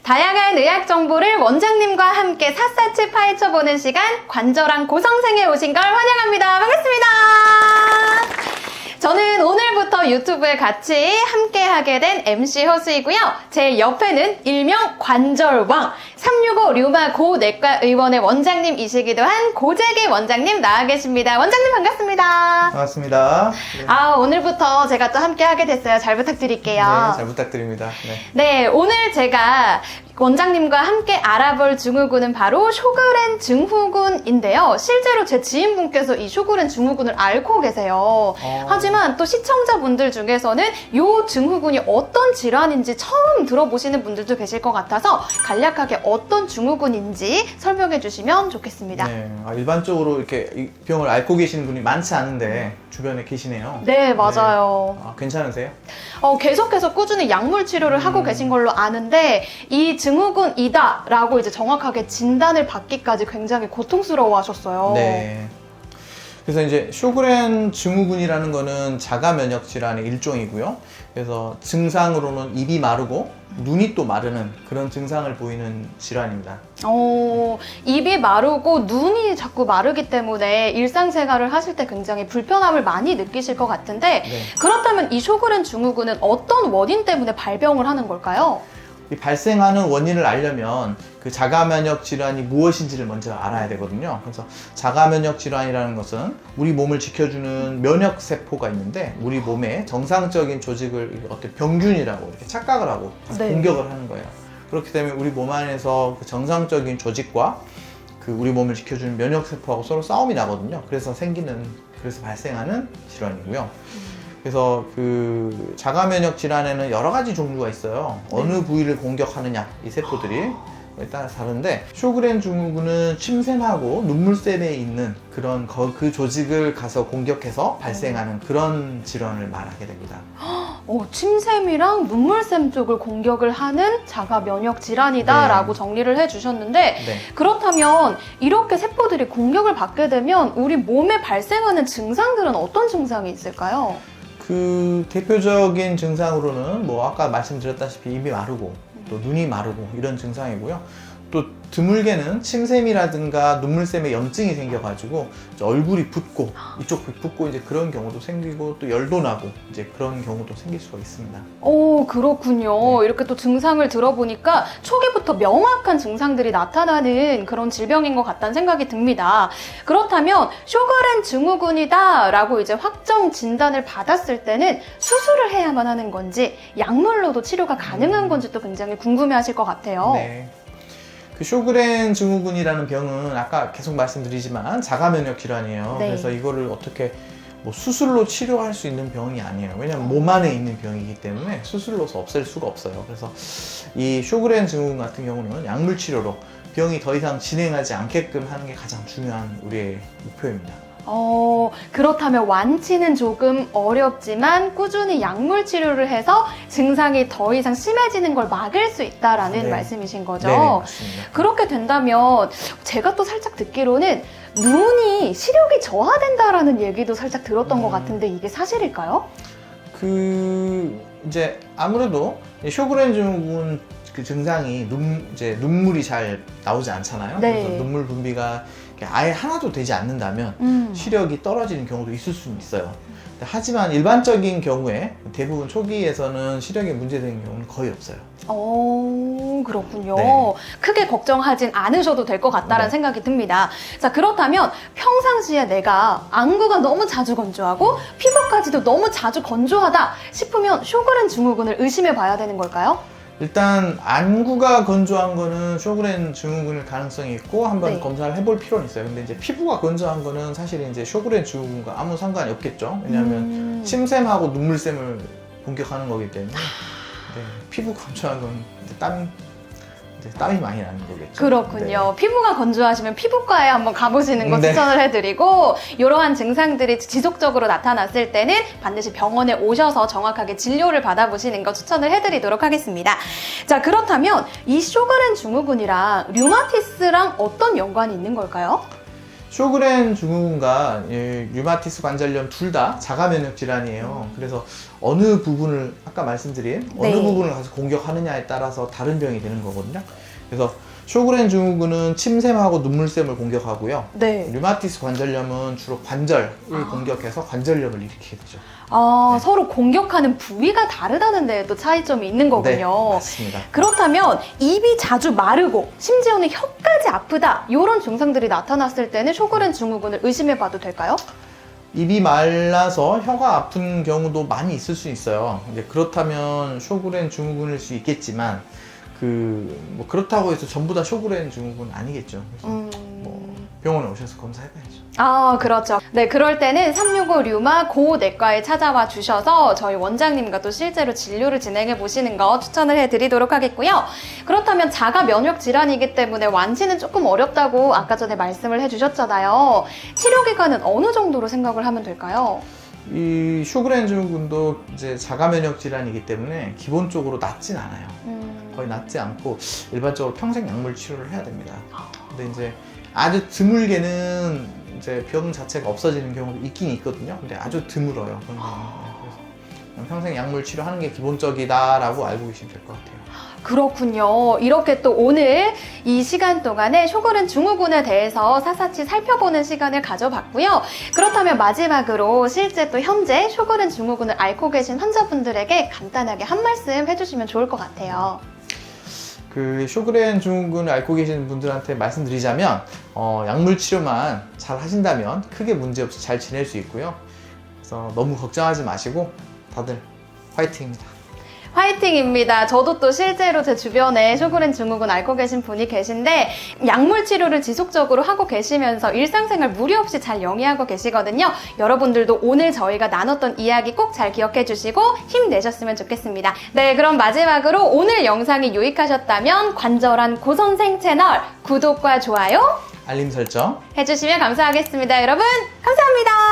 다양한 의학 정보를 원장님과 함께 샅샅이 파헤쳐보는 시간, 관절암 고성생에 오신 걸 환영합니다. 반갑습니다. 저는 오늘부터 유튜브에 같이 함께하게 된 MC 허수이고요. 제 옆에는 일명 관절왕, 365 류마 고내과 의원의 원장님이시기도 한 고재기 원장님 나와 계십니다. 원장님 반갑습니다. 반갑습니다. 네. 오늘부터 제가 또 함께하게 됐어요. 잘 부탁드릴게요. 네, 잘 부탁드립니다. 네, 오늘 제가 원장님과 함께 알아볼 증후군은 바로 쇼그렌 증후군인데요. 실제로 제 지인분께서 이 쇼그렌 증후군을 앓고 계세요. 하지만 또 시청자분들 중에서는 이 증후군이 어떤 질환인지 처음 들어보시는 분들도 계실 것 같아서 간략하게 어떤 증후군인지 설명해 주시면 좋겠습니다. 네, 일반적으로 이렇게 이 병을 앓고 계시는 분이 많지 않은데 주변에 계시네요. 네, 맞아요. 네. 괜찮으세요? 계속해서 꾸준히 약물 치료를 하고 계신 걸로 아는데 이 증후군이다 라고 이제 정확하게 진단을 받기까지 굉장히 고통스러워 하셨어요. 네. 그래서 이제 쇼그렌 증후군이라는 거는 자가 면역 질환의 일종이고요. 그래서 증상으로는 입이 마르고 눈이 또 마르는 그런 증상을 보이는 질환입니다. 입이 마르고 눈이 자꾸 마르기 때문에 일상생활을 하실 때 굉장히 불편함을 많이 느끼실 것 같은데 네. 그렇다면 이 쇼그렌 증후군은 어떤 원인 때문에 발병을 하는 걸까요? 이 발생하는 원인을 알려면 그 자가 면역 질환이 무엇인지를 먼저 알아야 되거든요. 그래서 자가 면역 질환이라는 것은 우리 몸을 지켜주는 면역 세포가 있는데 우리 몸의 정상적인 조직을 어떤 병균이라고 이렇게 착각을 하고 네. 공격을 하는 거예요. 그렇기 때문에 우리 몸 안에서 그 정상적인 조직과 그 우리 몸을 지켜주는 면역 세포하고 서로 싸움이 나거든요. 그래서 발생하는 질환이고요. 그래서 그 자가 면역 질환에는 여러 가지 종류가 있어요. 네. 어느 부위를 공격하느냐 이 세포들이 따라 다른데 쇼그렌 증후군은 침샘하고 눈물샘에 있는 그런 그 조직을 가서 공격해서 발생하는 그런 질환을 말하게 됩니다. 침샘이랑 눈물샘 쪽을 공격을 하는 자가 면역 질환이다 라고 정리를 해주셨는데 네. 그렇다면 이렇게 세포들이 공격을 받게 되면 우리 몸에 발생하는 증상들은 어떤 증상이 있을까요? 그 대표적인 증상으로는 뭐 아까 말씀드렸다시피 입이 마르고 또 눈이 마르고 이런 증상이고요. 또 드물게는 침샘이라든가 눈물샘에 염증이 생겨가지고 얼굴이 붓고 이쪽 붓고 이제 그런 경우도 생기고 또 열도 나고 이제 그런 경우도 생길 수가 있습니다. 그렇군요. 네. 이렇게 또 증상을 들어보니까 초기부터 명확한 증상들이 나타나는 그런 질병인 것 같다는 생각이 듭니다. 그렇다면 쇼그렌 증후군이다 라고 이제 확정 진단을 받았을 때는 수술을 해야만 하는 건지 약물로도 치료가 가능한 건지 또 굉장히 궁금해하실 것 같아요. 네. 그 쇼그렌 증후군이라는 병은 아까 계속 말씀드리지만 자가 면역 질환이에요. 네. 그래서 이거를 어떻게 뭐 수술로 치료할 수 있는 병이 아니에요. 왜냐하면 몸 안에 있는 병이기 때문에 수술로서 없앨 수가 없어요. 그래서 이 쇼그렌 증후군 같은 경우는 약물 치료로 병이 더 이상 진행하지 않게끔 하는 게 가장 중요한 우리의 목표입니다. 그렇다면 완치는 조금 어렵지만 꾸준히 약물 치료를 해서 증상이 더 이상 심해지는 걸 막을 수 있다라는 네. 말씀이신 거죠? 네, 맞습니다. 그렇게 된다면 제가 또 살짝 듣기로는 눈이 시력이 저하된다라는 얘기도 살짝 들었던 것 같은데 이게 사실일까요? 이제 아무래도 쇼그렌 증후군 그 증상이 이제 눈물이 잘 나오지 않잖아요. 네. 그래서 눈물 분비가 아예 하나도 되지 않는다면 시력이 떨어지는 경우도 있을 수는 있어요. 하지만 일반적인 경우에 대부분 초기에서는 시력에 문제되는 경우는 거의 없어요. 그렇군요. 네. 크게 걱정하진 않으셔도 될 것 같다라는 네. 생각이 듭니다. 자, 그렇다면 평상시에 내가 안구가 너무 자주 건조하고 피부까지도 너무 자주 건조하다 싶으면 쇼그렌 증후군을 의심해 봐야 되는 걸까요? 일단 안구가 건조한 거는 쇼그렌 증후군일 가능성이 있고 한번 네. 검사를 해볼 필요는 있어요. 근데 이제 피부가 건조한 거는 사실 이제 쇼그렌 증후군과 아무 상관이 없겠죠. 왜냐하면 침샘하고 눈물샘을 공격하는 거기 때문에 피부 건조한 건 땀이 많이 나는 거겠죠. 그렇군요. 피부가 건조하시면 피부과에 한번 가보시는 거 네. 추천을 해드리고 이러한 증상들이 지속적으로 나타났을 때는 반드시 병원에 오셔서 정확하게 진료를 받아보시는 거 추천을 해드리도록 하겠습니다. 자, 그렇다면 이 쇼그렌 증후군이랑 류마티스랑 어떤 연관이 있는 걸까요? 쇼그렌 증후군과 류마티스 관절염 둘 다 자가 면역 질환이에요. 그래서 어느 부분을 아까 말씀드린 어느 네. 부분을 가서 공격하느냐에 따라서 다른 병이 되는 거거든요. 그래서 쇼그렌 증후군은 침샘하고 눈물샘을 공격하고요. 네. 류마티스 관절염은 주로 관절을 공격해서 관절염을 일으키게 되죠. 네. 서로 공격하는 부위가 다르다는 데에도 차이점이 있는 거군요. 네, 맞습니다. 그렇다면 입이 자주 마르고 심지어는 혀까지 아프다 이런 증상들이 나타났을 때는 쇼그렌 증후군을 의심해봐도 될까요? 입이 말라서 혀가 아픈 경우도 많이 있을 수 있어요. 이제 그렇다면 쇼그렌 증후군일 수 있겠지만 뭐 그렇다고 해서 전부 다 쇼그렌 증후군 아니겠죠. 그래서 뭐 병원에 오셔서 검사해봐야죠. 그렇죠. 네, 그럴 때는 365 류마 고내과에 찾아와 주셔서 저희 원장님과 또 실제로 진료를 진행해 보시는 거 추천을 해드리도록 하겠고요. 그렇다면 자가 면역 질환이기 때문에 완치는 조금 어렵다고 아까 전에 말씀을 해주셨잖아요. 치료 기간은 어느 정도로 생각을 하면 될까요? 이 쇼그렌 증후군도 이제 자가 면역 질환이기 때문에 기본적으로 낫진 않아요. 거의 낫지 않고 일반적으로 평생 약물 치료를 해야 됩니다. 근데 이제 아주 드물게는 이제 병 자체가 없어지는 경우도 있긴 있거든요. 근데 아주 드물어요. 그런 경우는. 그래서 그냥 평생 약물 치료하는 게 기본적이다라고 알고 계시면 될 것 같아요. 그렇군요. 이렇게 또 오늘 이 시간 동안에 쇼그렌 증후군에 대해서 사사치 살펴보는 시간을 가져봤고요. 그렇다면 마지막으로 실제 또 현재 쇼그렌 증후군을 앓고 계신 환자분들에게 간단하게 한 말씀 해주시면 좋을 것 같아요. 그 쇼그렌 증후군을 앓고 계시는 분들한테 말씀드리자면 약물 치료만 잘 하신다면 크게 문제없이 잘 지낼 수 있고요. 그래서 너무 걱정하지 마시고 다들 화이팅입니다. 화이팅입니다. 저도 또 실제로 제 주변에 쇼그렌 증후군 앓고 계신 분이 계신데 약물 치료를 지속적으로 하고 계시면서 일상생활 무리 없이 잘 영위하고 계시거든요. 여러분들도 오늘 저희가 나눴던 이야기 꼭 잘 기억해 주시고 힘내셨으면 좋겠습니다. 네, 그럼 마지막으로 오늘 영상이 유익하셨다면 관절한 고선생 채널 구독과 좋아요 알림 설정 해주시면 감사하겠습니다. 여러분 감사합니다.